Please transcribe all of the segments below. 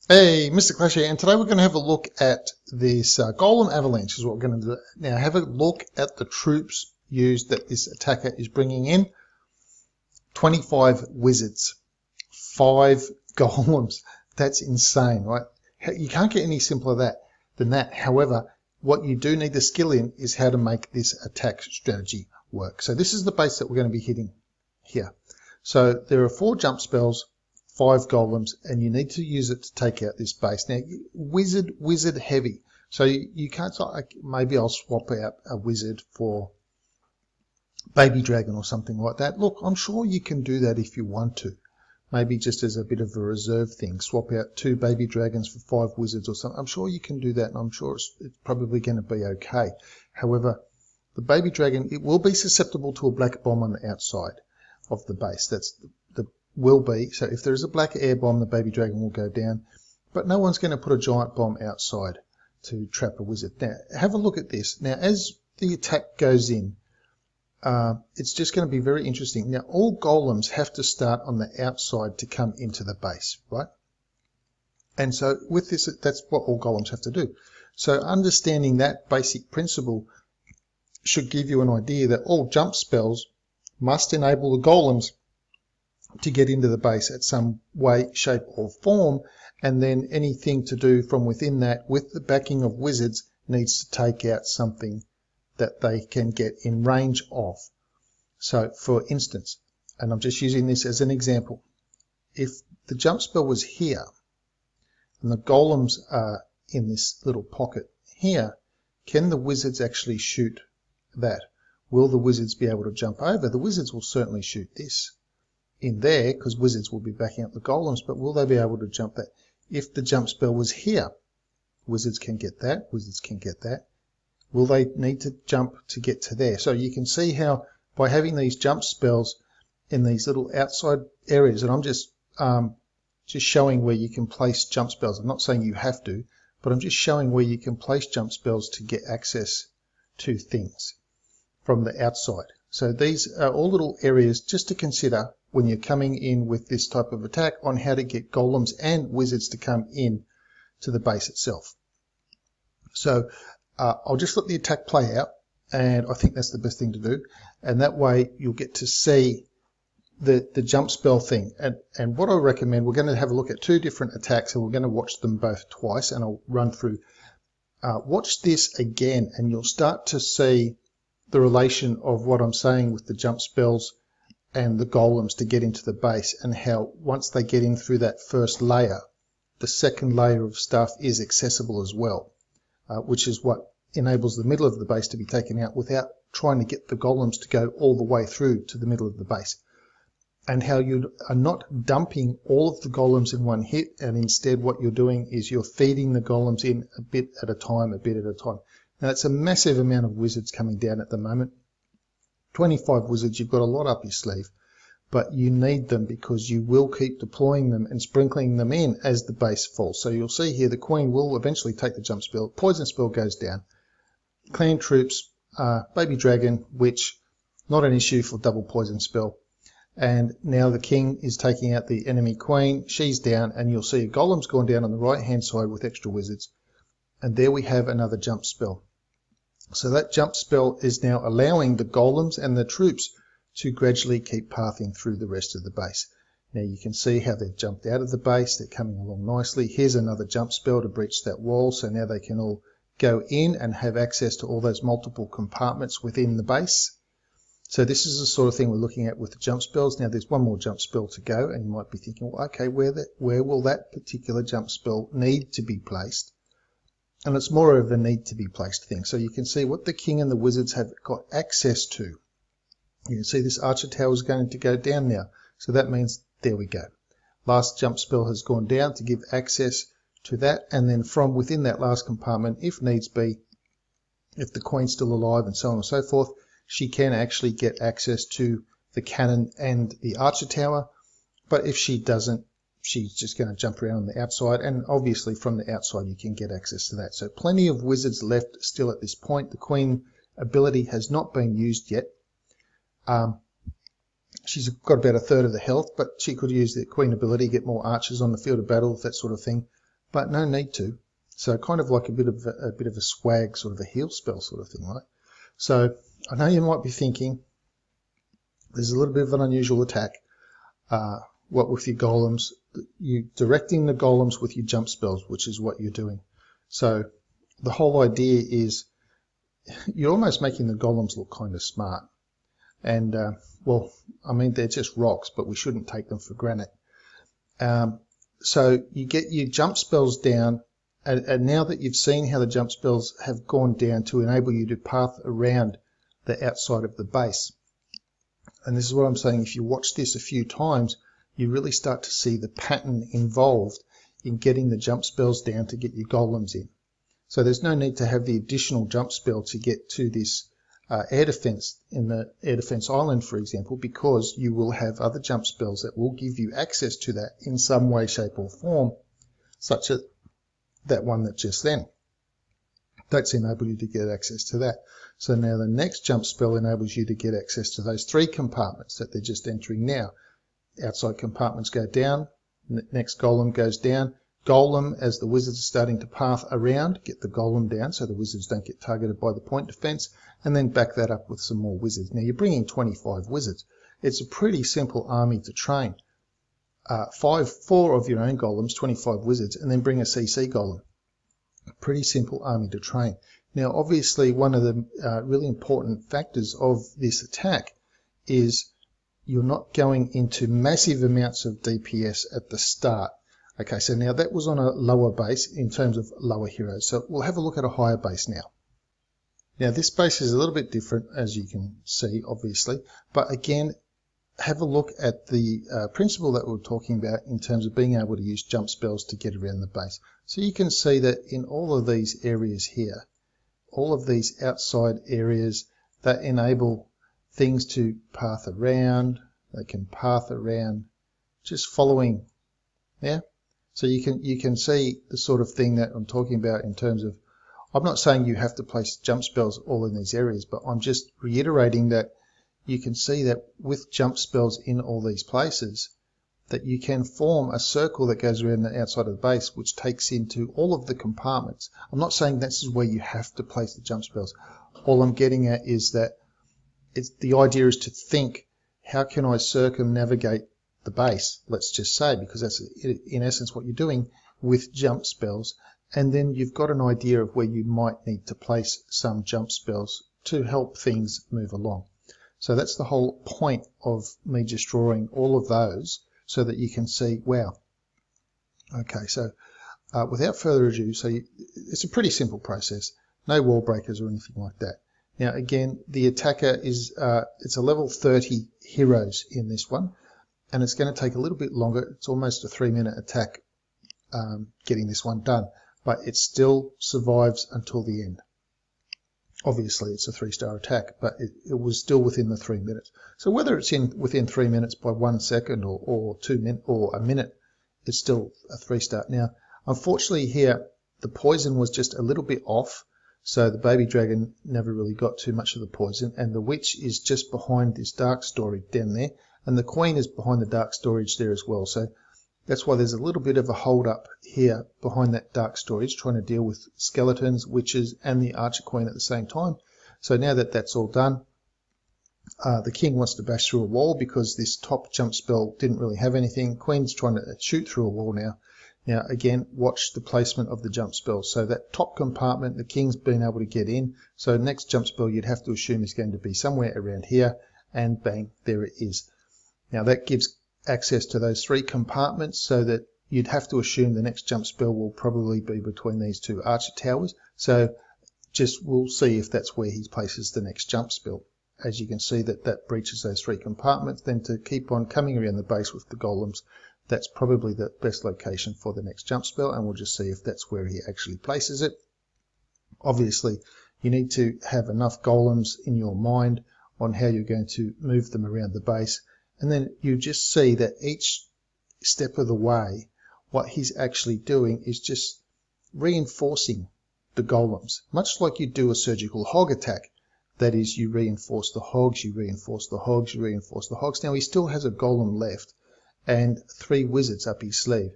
Hey, Mr. Clash here, and today we're going to have a look at this Golem Avalanche is what we're going to do. Now have a look at the troops used that this attacker is bringing in. 25 wizards, 5 golems. That's insane, right? You can't get any simpler than that. However, what you do need the skill in is how to make this attack strategy work. So this is the base that we're going to be hitting here. So there are 4 jump spells, 5 golems, and you need to use it to take out this base. Now, wizard heavy. So you can't, maybe I'll swap out a wizard for baby dragon or something like that. Look, I'm sure you can do that if you want to. Maybe just as a bit of a reserve thing, swap out 2 baby dragons for 5 wizards or something. I'm sure you can do that, and I'm sure it's probably going to be okay. However, the baby dragon, it will be susceptible to a black bomb on the outside of the base. That's will be. So if there is a black air bomb, the baby dragon will go down. But no one's going to put a giant bomb outside to trap a wizard. Now, have a look at this. Now, as the attack goes in, it's just going to be very interesting. Now, all golems have to start on the outside to come into the base, right? And so with this, that's what all golems have to do. So understanding that basic principle should give you an idea that all jump spells must enable the golems to get into the base at some way, shape or form, and then anything to do from within that with the backing of wizards needs to take out something that they can get in range of. So for instance, and I'm just using this as an example, if the jump spell was here and the golems are in this little pocket here, can the wizards actually shoot that? Will the wizards be able to jump over? The wizards will certainly shoot this in there because wizards will be backing up the golems, but will they be able to jump that? If the jump spell was here, wizards can get that, wizards can get that. Will they need to jump to get to there? So you can see how by having these jump spells in these little outside areas, and I'm just showing where you can place jump spells. I'm not saying you have to, but I'm just showing where you can place jump spells to get access to things from the outside. So these are all little areas just to consider when you're coming in with this type of attack on how to get golems and wizards to come in to the base itself. So I'll just let the attack play out, and I think that's the best thing to do. And that way you'll get to see the jump spell thing. And what I recommend, we're going to have a look at 2 different attacks, and we're going to watch them both twice, and I'll run through. Watch this again, and you'll start to see the relation of what I'm saying with the jump spells and the golems to get into the base, and how once they get in through that first layer, the second layer of stuff is accessible as well, which is what enables the middle of the base to be taken out without trying to get the golems to go all the way through to the middle of the base, and how you are not dumping all of the golems in one hit, and instead what you're doing is you're feeding the golems in a bit at a time, a bit at a time. Now it's a massive amount of wizards coming down at the moment. 25 wizards, you've got a lot up your sleeve, but you need them because you will keep deploying them and sprinkling them in as the base falls. So you'll see here the queen will eventually take the jump spell, poison spell goes down, clan troops, baby dragon, which not an issue for double poison spell, and now the king is taking out the enemy queen, she's down, and you'll see a golem's gone down on the right hand side with extra wizards, and there we have another jump spell. So that jump spell is now allowing the golems and the troops to gradually keep pathing through the rest of the base. Now you can see how they've jumped out of the base, they're coming along nicely. Here's another jump spell to breach that wall, so now they can all go in and have access to all those multiple compartments within the base. So this is the sort of thing we're looking at with the jump spells. Now there's one more jump spell to go, and you might be thinking, well, okay, where will that particular jump spell need to be placed? And it's more of a need to be placed thing. So you can see what the king and the wizards have got access to. You can see this archer tower is going to go down now. So that means, there we go. Last jump spell has gone down to give access to that. And then from within that last compartment, if needs be, if the queen's still alive and so on and so forth, she can actually get access to the cannon and the archer tower. But if she doesn't, she's just going to jump around on the outside, and obviously from the outside you can get access to that. So plenty of wizards left still at this point. The queen ability has not been used yet. She's got about 1/3 of the health, but she could use the queen ability, get more archers on the field of battle, that sort of thing. but no need to. So kind of like a bit of a swag, sort of a heal spell sort of thing, right? So I know you might be thinking there's a little bit of an unusual attack. What with your golems, you directing the golems with your jump spells, which is what you're doing. So the whole idea is you're almost making the golems look kind of smart. And well, I mean, they're just rocks, but we shouldn't take them for granted. So you get your jump spells down, and now that you've seen how the jump spells have gone down to enable you to path around the outside of the base. And this is what I'm saying, if you watch this a few times, you really start to see the pattern involved in getting the jump spells down to get your golems in. So there's no need to have the additional jump spell to get to this air defense in the air defense island, for example, because you will have other jump spells that will give you access to that in some way, shape or form, such as that one that just then. That's enabled you to get access to that. So now the next jump spell enables you to get access to those 3 compartments that they're just entering now. Outside compartments go down, next golem goes down. Golem, as the wizards are starting to path around, get the golem down so the wizards don't get targeted by the point defense, and then back that up with some more wizards. Now you're bringing 25 wizards. It's a pretty simple army to train. 4 of your own golems, 25 wizards, and then bring a CC golem. A pretty simple army to train. Now obviously one of the really important factors of this attack is you're not going into massive amounts of DPS at the start. Okay, so now that was on a lower base in terms of lower heroes. So we'll have a look at a higher base now. Now this base is a little bit different, as you can see, obviously. But again, have a look at the principle that we're talking about in terms of being able to use jump spells to get around the base. So you can see that in all of these areas here, all of these outside areas that enable things to path around, they can path around just following, yeah? So you can see the sort of thing that I'm talking about in terms of, I'm not saying you have to place jump spells all in these areas, but I'm just reiterating that you can see that with jump spells in all these places, that you can form a circle that goes around the outside of the base, which takes into all of the compartments. I'm not saying this is where you have to place the jump spells. All I'm getting at is that the idea is to think, how can I circumnavigate the base, let's just say, because that's in essence what you're doing with jump spells, and then you've got an idea of where you might need to place some jump spells to help things move along. So that's the whole point of me just drawing all of those so that you can see, wow. Okay, so without further ado, it's a pretty simple process, no wall breakers or anything like that. Now again, the attacker is it's a level 30 heroes in this one, and it's going to take a little bit longer. It's almost a 3-minute attack getting this one done, but it still survives until the end. Obviously it's a 3-star attack, but it was still within the 3 minutes. So whether it's within 3 minutes by 1 second or 2 minutes or a minute, it's still a 3-star. Now unfortunately here the poison was just a little bit off, so the baby dragon never really got too much of the poison, and the witch is just behind this dark storage down there, and the queen is behind the dark storage there as well. So that's why there's a little bit of a hold up here behind that dark storage, trying to deal with skeletons, witches, and the archer queen at the same time. So now that that's all done, the king wants to bash through a wall because this top jump spell didn't really have anything. Queen's trying to shoot through a wall now. Now again, watch the placement of the jump spell. So that top compartment, the king's been able to get in. So next jump spell you'd have to assume is going to be somewhere around here, and bang, there it is. Now that gives access to those 3 compartments, so that you'd have to assume the next jump spell will probably be between these 2 archer towers. So just we'll see if that's where he places the next jump spell. As you can see that breaches those 3 compartments. Then to keep on coming around the base with the golems, that's probably the best location for the next jump spell, and we'll just see if that's where he actually places it. Obviously you need to have enough golems in your mind on how you're going to move them around the base. And then you just see that each step of the way, what he's actually doing is just reinforcing the golems, much like you do a surgical hog attack. That is, you reinforce the hogs, you reinforce the hogs, you reinforce the hogs. Now he still has a golem left and 3 wizards up his sleeve.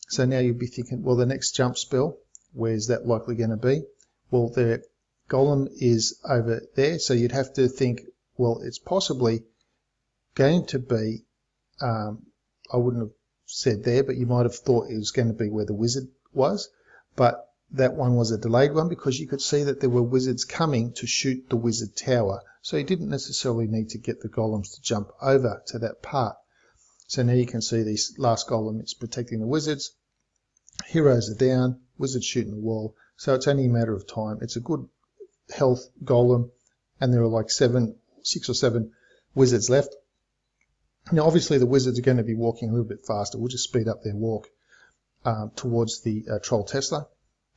So now you'll be thinking, well, the next jump spell, where's that likely going to be? Well, the golem is over there, so you'd have to think, well, it's possibly going to be, I wouldn't have said there, but you might have thought it was going to be where the wizard was, but that one was a delayed one because you could see that there were wizards coming to shoot the wizard tower, so you didn't necessarily need to get the golems to jump over to that part. So now you can see this last golem is protecting the wizards, heroes are down, wizards shooting the wall, so it's only a matter of time. It's a good health golem, and there are like 6 or 7 wizards left. Now obviously the wizards are going to be walking a little bit faster. We'll just speed up their walk towards the Troll Tesla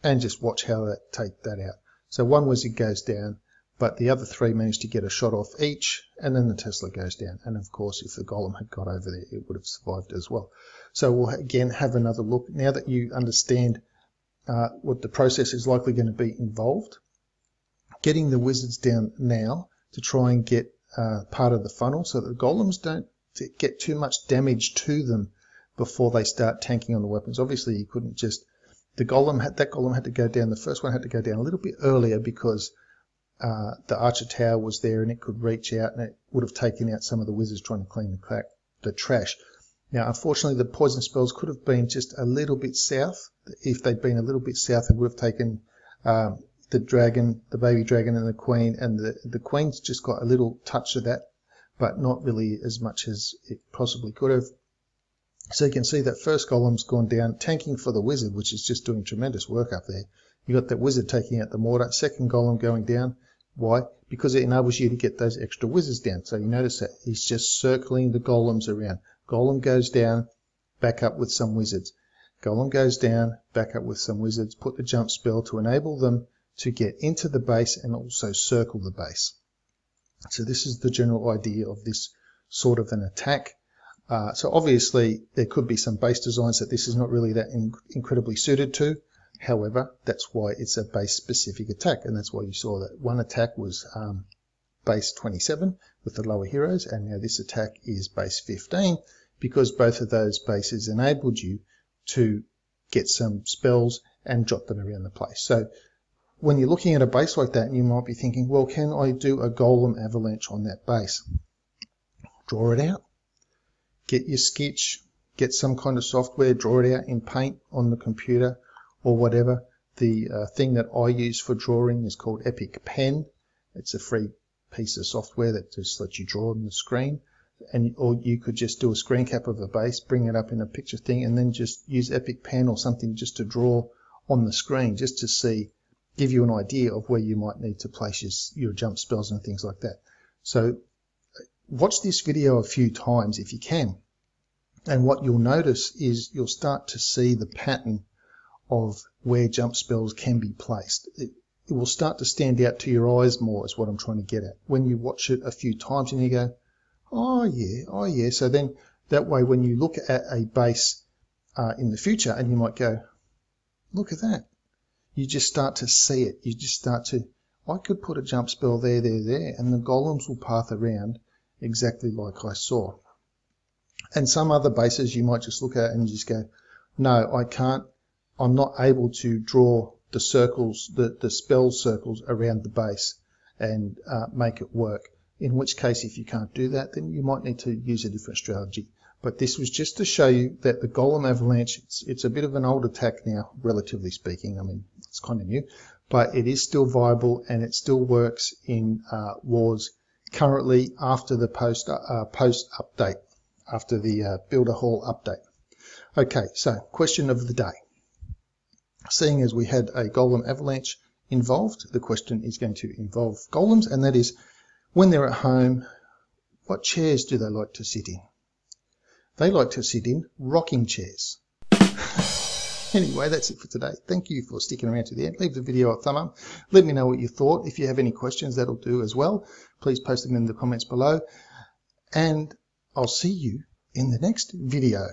and just watch how they take that out. So one wizard goes down, but the other 3 managed to get a shot off each, and then the Tesla goes down. And of course, if the golem had got over there, it would have survived as well. So we'll again have another look. Now that you understand what the process is likely going to be involved, getting the wizards down now to try and get part of the funnel so that the golems don't get too much damage to them before they start tanking on the weapons. Obviously, you couldn't just... that golem had to go down, the first one had to go down a little bit earlier because the archer tower was there and it could reach out and it would have taken out some of the wizards trying to clean the trash. Now, unfortunately, the poison spells could have been just a little bit south. If they'd been a little bit south, it would have taken the dragon, the baby dragon and the queen, and the queen's just got a little touch of that, but not really as much as it possibly could have. So you can see that first golem's gone down, tanking for the wizard, which is just doing tremendous work up there. You got that wizard taking out the mortar. Second golem going down. Why? Because it enables you to get those extra wizards down. So you notice that he's just circling the golems around. Golem goes down, back up with some wizards. Golem goes down, back up with some wizards. Put the jump spell to enable them to get into the base and also circle the base. So this is the general idea of this sort of an attack. So obviously there could be some base designs that this is not really that incredibly suited to. However, that's why it's a base specific attack, and that's why you saw that one attack was base 27 with the lower heroes, and now this attack is base 15 because both of those bases enabled you to get some spells and jot them around the place. So when you're looking at a base like that, you might be thinking, well, can I do a golem avalanche on that base? Draw it out. Get your sketch, get some kind of software, draw it out in Paint on the computer or whatever. The thing that I use for drawing is called Epic Pen. It's a free piece of software that just lets you draw on the screen. Or you could just do a screen cap of a base, bring it up in a picture thing, and then just use Epic Pen or something just to draw on the screen, just to see, give you an idea of where you might need to place your jump spells and things like that. So watch this video a few times if you can, and what you'll notice is you'll start to see the pattern of where jump spells can be placed. It will start to stand out to your eyes more, is what I'm trying to get at. When you watch it a few times and you go, oh yeah, so then that way when you look at a base in the future and you might go, look at that, you just start to see it. You just start to, I could put a jump spell there, and the golems will path around exactly like I saw. And some other bases you might just look at and just go, no, I can't, I'm not able to draw the circles, the spell circles around the base and make it work. In which case, if you can't do that, then you might need to use a different strategy. But this was just to show you that the Golem Avalanche, it's a bit of an old attack now, relatively speaking. I mean, it's kind of new, but it is still viable and it still works in wars currently after the post update, after the Builder Hall update. Okay, so question of the day. Seeing as we had a Golem Avalanche involved, the question is going to involve golems, and that is, when they're at home, what chairs do they like to sit in? They like to sit in rocking chairs. Anyway, that's it for today. Thank you for sticking around to the end. Leave the video a thumb up. Let me know what you thought. If you have any questions, that'll do as well. Please post them in the comments below. And I'll see you in the next video.